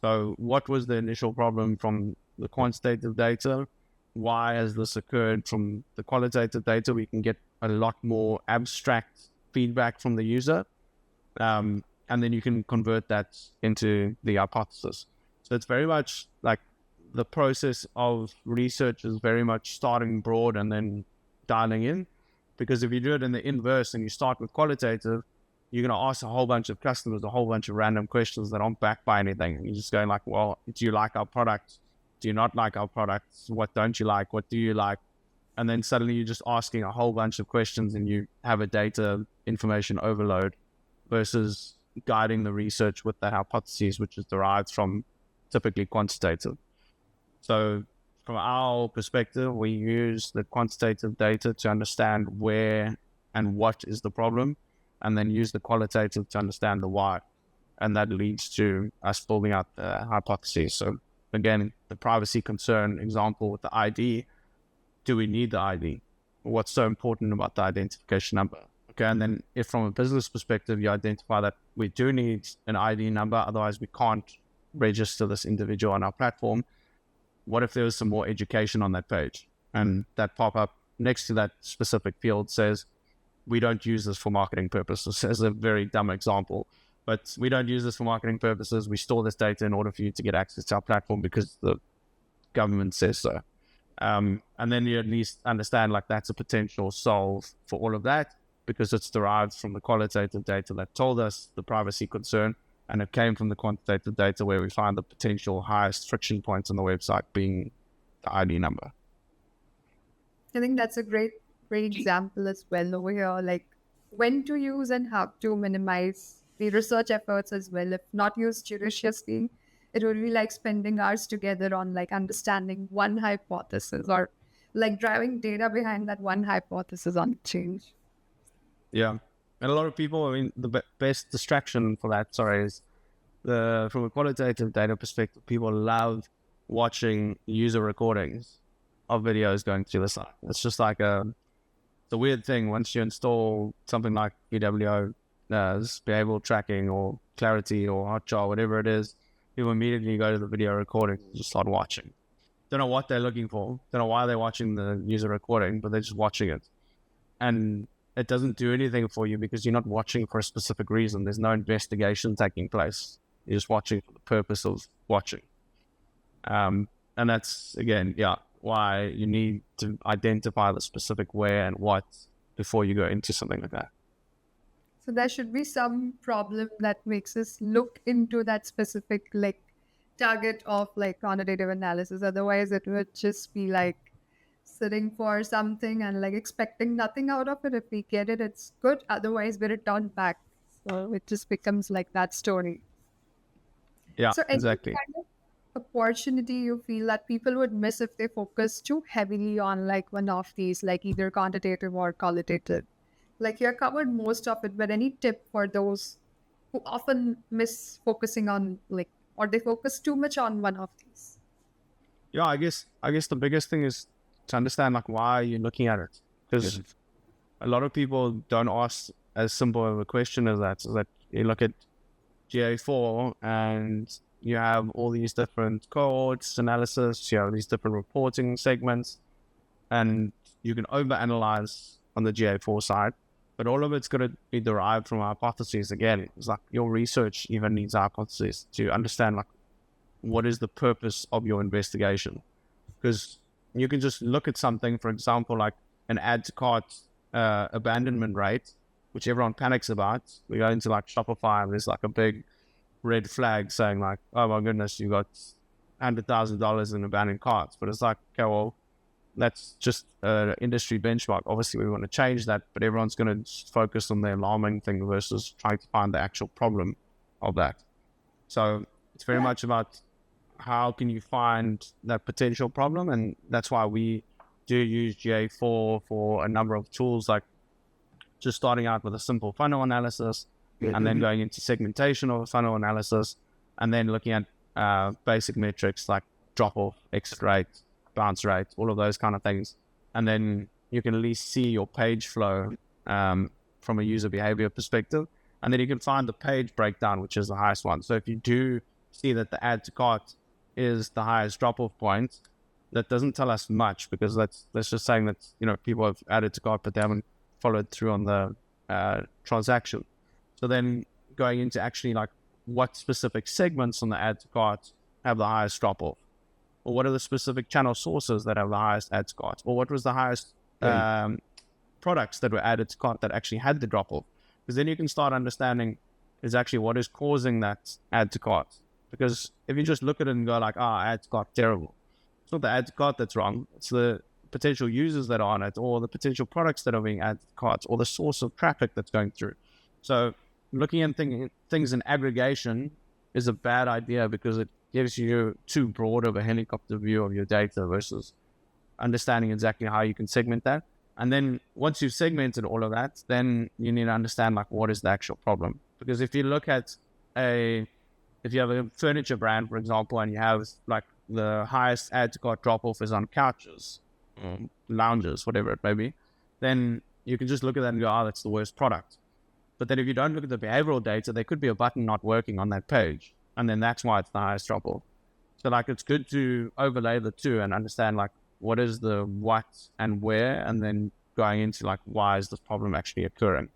So what was the initial problem from the quantitative data? Why has this occurred? From the qualitative data, we can get a lot more abstract feedback from the user. And then you can convert that into the hypothesis. So it's very much like the process of research is very much starting broad and then dialing in. Because if you do it in the inverse and you start with qualitative, you're going to ask a whole bunch of customers a whole bunch of random questions that aren't backed by anything. And you're just going like, well, do you like our product? Do you not like our products? What don't you like? What do you like? And then suddenly you're just asking a whole bunch of questions and you have a data information overload versus guiding the research with the hypotheses, which is derived from typically quantitative. So from our perspective, we use the quantitative data to understand where and what is the problem, and then use the qualitative to understand the why. And that leads to us building out the hypotheses. So again, the privacy concern example with the ID, do we need the ID? What's so important about the identification number? Okay, and then if from a business perspective, you identify that we do need an ID number, otherwise we can't register this individual on our platform. What if there was some more education on that page? And that pop-up next to that specific field says, we don't use this for marketing purposes, as a very dumb example. But we don't use this for marketing purposes. We store this data in order for you to get access to our platform because the government says so. And then you at least understand like that's a potential solve for all of that because it's derived from the qualitative data that told us the privacy concern, and it came from the quantitative data where we find the potential highest friction points on the website being the ID number. I think that's a great example as well over here, like when to use and how to minimize the research efforts as well. If not used judiciously, it would be like spending hours together on like understanding one hypothesis or like driving data behind that one hypothesis on change. Yeah. And a lot of people, I mean, the best distraction for that, is from a qualitative data perspective, people love watching user recordings of videos going through the site. It's just like it's a weird thing. Once you install something like BWO, behavioral tracking or Clarity or Hotjar, whatever it is, people immediately go to the video recording and just start watching. Don't know what they're looking for. Don't know why they're watching the user recording, but they're just watching it. And it doesn't do anything for you because you're not watching for a specific reason. There's no investigation taking place. You're just watching for the purpose of watching. And that's, again, why you need to identify the specific where and what before you go into something like that. So there should be some problem that makes us look into that specific like target of like quantitative analysis. Otherwise, it would just be like sitting for something and like expecting nothing out of it. If we get it, it's good. Otherwise, we return back. So it just becomes like that story. Yeah, so exactly. Kind of opportunity you feel that people would miss if they focus too heavily on like one of these, like either quantitative or qualitative? Like you covered most of it, but any tip for those who often miss focusing on like, or they focus too much on one of these? Yeah, I guess the biggest thing is to understand like why you're looking at it, because a lot of people don't ask as simple of a question as that. So that you look at GA4 and you have all these different cohorts analysis, you have these different reporting segments, and you can overanalyze on the GA4 side, but all of it's going to be derived from hypotheses. Again, it's like your research even needs hypotheses to understand like what is the purpose of your investigation. Because you can just look at something, for example, like an add to cart abandonment rate, which everyone panics about. We go into like Shopify and there's like a big red flag saying like, oh my goodness, you got $100,000 in abandoned carts. But it's like, okay, well, that's just an industry benchmark. Obviously, we want to change that, but everyone's going to focus on the alarming thing versus trying to find the actual problem of that. So it's very much about how can you find that potential problem, and that's why we do use GA4 for a number of tools, like just starting out with a simple funnel analysis, and then going into segmentation of a funnel analysis, and then looking at basic metrics like drop-off, exit rate, bounce rate, all of those kind of things. And then you can at least see your page flow from a user behavior perspective. And then you can find the page breakdown, which is the highest one. So if you do see that the add to cart is the highest drop-off point, that doesn't tell us much, because that's just saying that, you know, people have added to cart, but they haven't followed through on the transaction. So then going into actually like what specific segments on the add to cart have the highest drop-off, or what are the specific channel sources that have the highest add to cart, or what was the highest products that were added to cart that actually had the drop-off, because then you can start understanding is actually what is causing that add to cart. Because if you just look at it and go like, add to cart, terrible. It's not the add to cart that's wrong. It's the potential users that are on it, or the potential products that are being added to carts, or the source of traffic that's going through. So looking at things in aggregation is a bad idea, because it gives you too broad of a helicopter view of your data versus understanding exactly how you can segment that. And then once you've segmented all of that, then you need to understand like what is the actual problem. Because if you look at if you have a furniture brand, for example, and you have like the highest add to cart drop off is on couches, lounges, whatever it may be, then you can just look at that and go, that's the worst product. But then if you don't look at the behavioral data, there could be a button not working on that page, and then that's why it's the highest drop off. So like it's good to overlay the two and understand like what is the what and where, and then going into like why is this problem actually occurring.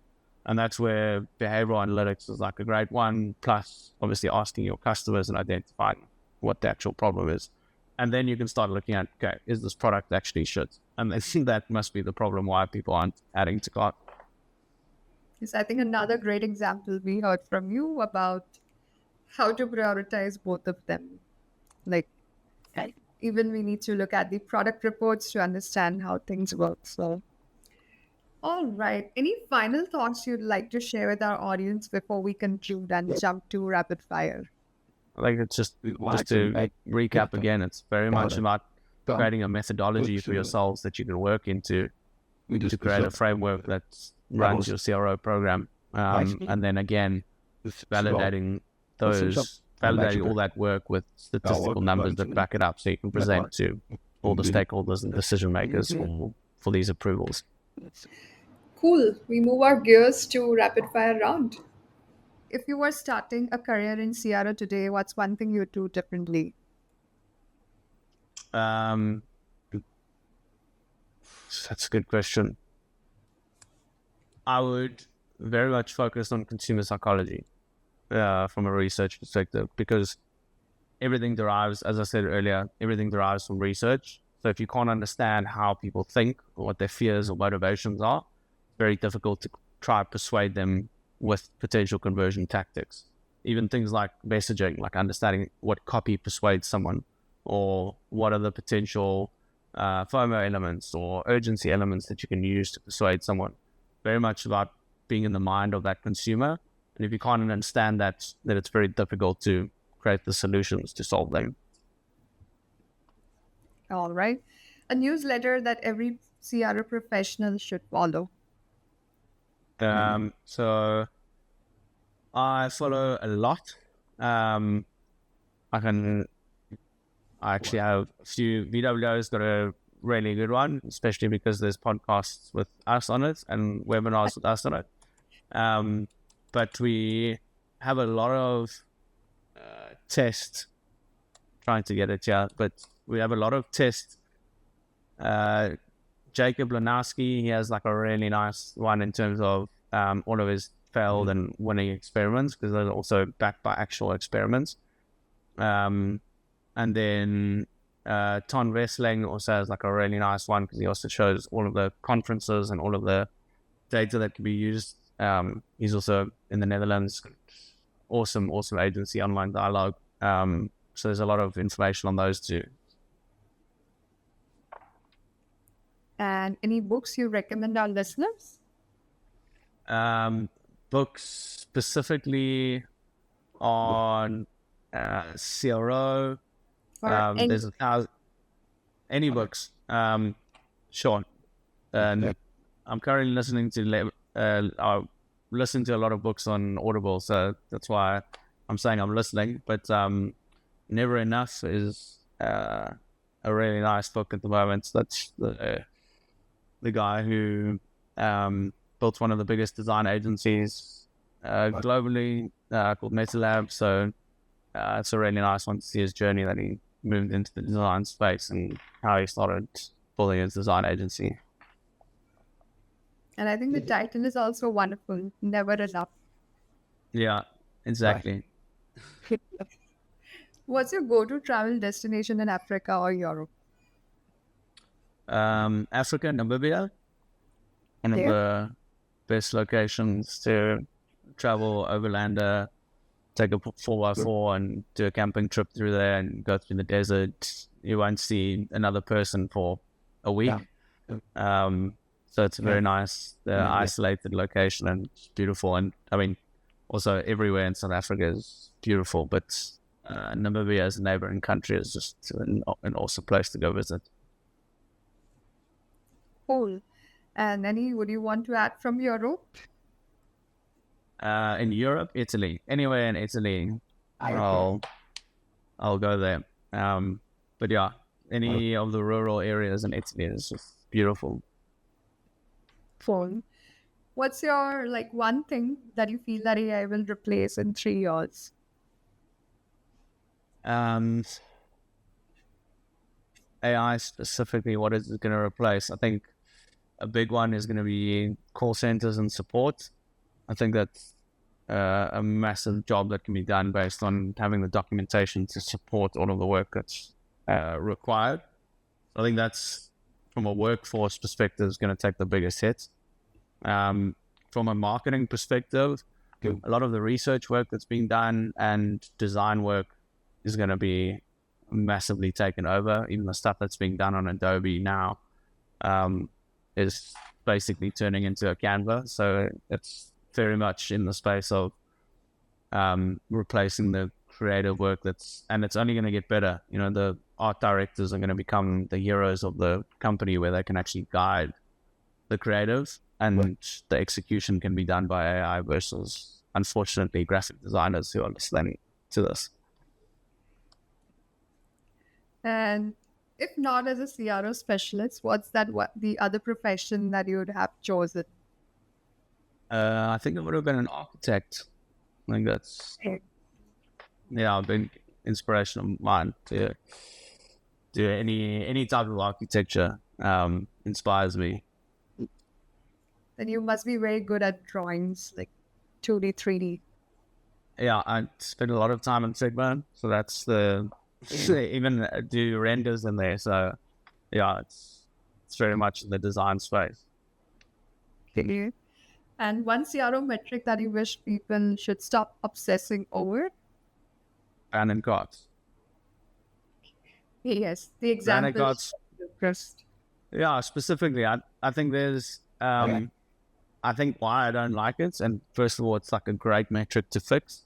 And that's where behavioral analytics is like a great one, plus obviously asking your customers and identifying what the actual problem is. And then you can start looking at, okay, is this product actually shit? And then that must be the problem why people aren't adding to cart. Yes, I think another great example we heard from you about how to prioritize both of them. Like, even we need to look at the product reports to understand how things work. So, all right. Any final thoughts you'd like to share with our audience before we conclude and jump to rapid fire? I think it's just to recap again, it's very much about creating a methodology for yourselves that you can work into to create a framework that runs your CRO program. And then again, validating all that work with statistical numbers that back it up, so you can present to all the stakeholders and decision makers for these approvals. Cool. We move our gears to rapid fire round. If you were starting a career in CRO today, what's one thing you'd do differently? That's a good question. I would very much focus on consumer psychology from a research perspective, because everything derives, as I said earlier, everything derives from research. So if you can't understand how people think or what their fears or motivations are, it's very difficult to try to persuade them with potential conversion tactics. Even things like messaging, like understanding what copy persuades someone, or what are the potential FOMO elements or urgency elements that you can use to persuade someone. Very much about being in the mind of that consumer. And if you can't understand that, then it's very difficult to create the solutions to solve them. All right. A newsletter that every CRO professional should follow. So I follow a lot. I actually have a few. VW's got a really good one, especially because there's podcasts with us on it and webinars with us on it. But we have a lot of tests, trying to get it here, but we have a lot of tests. Jacob Lanowski, he has like a really nice one in terms of all of his failed and winning experiments, because they're also backed by actual experiments. And then Ton Wessling also has like a really nice one, because he also shows all of the conferences and all of the data that can be used. He's also in the Netherlands. Awesome agency, Online Dialogue. So there's a lot of information on those too. And any books you recommend our listeners? Books specifically on CRO. There's any books. Sure. And I'm currently listening to I listen to a lot of books on Audible, so that's why I'm saying I'm listening. But Never Enough is a really nice book at the moment. That's the guy who built one of the biggest design agencies globally, called MetaLab. So it's a really nice one to see his journey that he moved into the design space and how he started building his design agency. And I think the title is also wonderful, Never Enough. Yeah, exactly. What's your go-to travel destination in Africa or Europe? Africa, Namibia, one of the best locations to travel overland, take a 4x4 and do a camping trip through there and go through the desert. You won't see another person for a week. So it's very nice, isolated location, and it's beautiful. And I mean, also everywhere in South Africa is beautiful, but Namibia as a neighboring country is just an awesome place to go visit. Cool. And any would you want to add from Europe? In Europe, Italy, anywhere in Italy, I'll go there. But yeah, any of the rural areas in Italy is just beautiful. Cool. What's your one thing that you feel that AI will replace in 3 years? AI specifically, what is it going to replace? I think a big one is going to be call centers and support. I think that's a massive job that can be done based on having the documentation to support all of the work that's required. I think that's, from a workforce perspective, is going to take the biggest hit. From a marketing perspective, a lot of the research work that's being done and design work is going to be massively taken over. Even the stuff that's being done on Adobe now is basically turning into a Canva. So it's very much in the space of replacing the creative work and it's only going to get better. You know, the art directors are going to become the heroes of the company, where they can actually guide the creatives, and the execution can be done by AI versus, unfortunately, graphic designers who are listening to this. And if not as a CRO specialist, what's the other profession that you would have chosen? I think it would have been an architect. I think that's a big inspiration of mine to do any type of architecture. Inspires me. Then you must be very good at drawings, like 2D, 3D. Yeah, I spend a lot of time in Figma, so that's even do renders in there. So yeah, it's very much in the design space. Okay. And one CRO metric that you wish people should stop obsessing over? Abandoned carts. Yes, the example. Abandoned carts. Yeah, specifically, I think there's I think why I don't like it, and first of all, it's like a great metric to fix,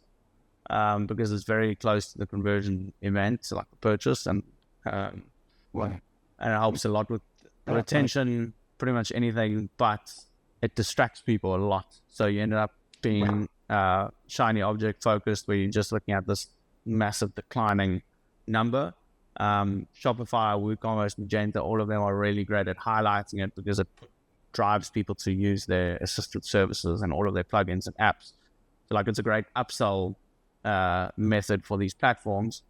because it's very close to the conversion event, so like the purchase, and it helps a lot with retention, pretty much anything, but it distracts people a lot. So you end up being shiny object focused, where you're just looking at this massive declining number. Shopify, WooCommerce, Magento, all of them are really great at highlighting it, because it drives people to use their assisted services and all of their plugins and apps. So like, it's a great upsell method for these platforms,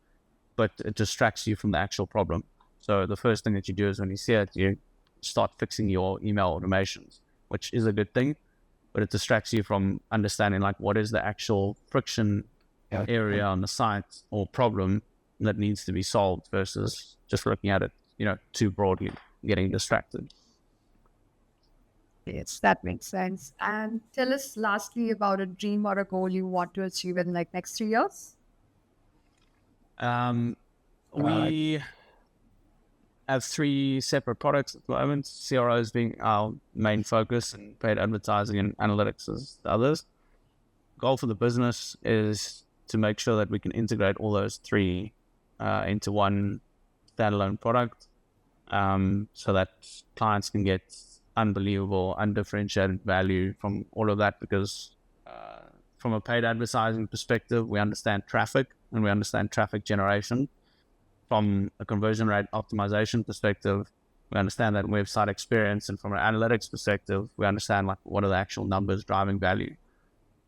but it distracts you from the actual problem. So the first thing that you do is, when you see it, you start fixing your email automations, which is a good thing, but it distracts you from understanding like what is the actual friction area on the site or problem that needs to be solved, versus just looking at it, too broadly, getting distracted. Yes, that makes sense. And tell us lastly about a dream or a goal you want to achieve in next 3 years. We have 3 separate products at the moment. CROs being our main focus, and paid advertising and analytics as the others. Goal for the business is to make sure that we can integrate all those 3 into one standalone product, so that clients can get unbelievable, undifferentiated value from all of that. Because from a paid advertising perspective, we understand traffic and we understand traffic generation. From a conversion rate optimization perspective, we understand that website experience, and from an analytics perspective, we understand like what are the actual numbers driving value.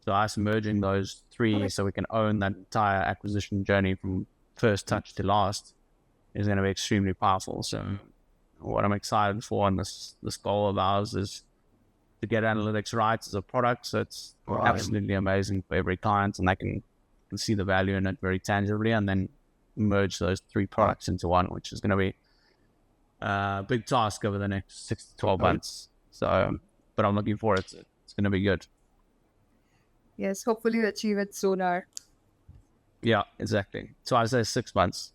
So us merging those three so we can own that entire acquisition journey from first touch to last is going to be extremely powerful. So what I'm excited for in this goal of ours is to get analytics right as a product. So it's absolutely amazing for every client, and they can see the value in it very tangibly, and then merge those three products into one, which is going to be a big task over the next 6 to 12 months. So, but I'm looking forward to it. It's going to be good. Yes, hopefully you achieve it sooner. Yeah, exactly. So I say 6 months.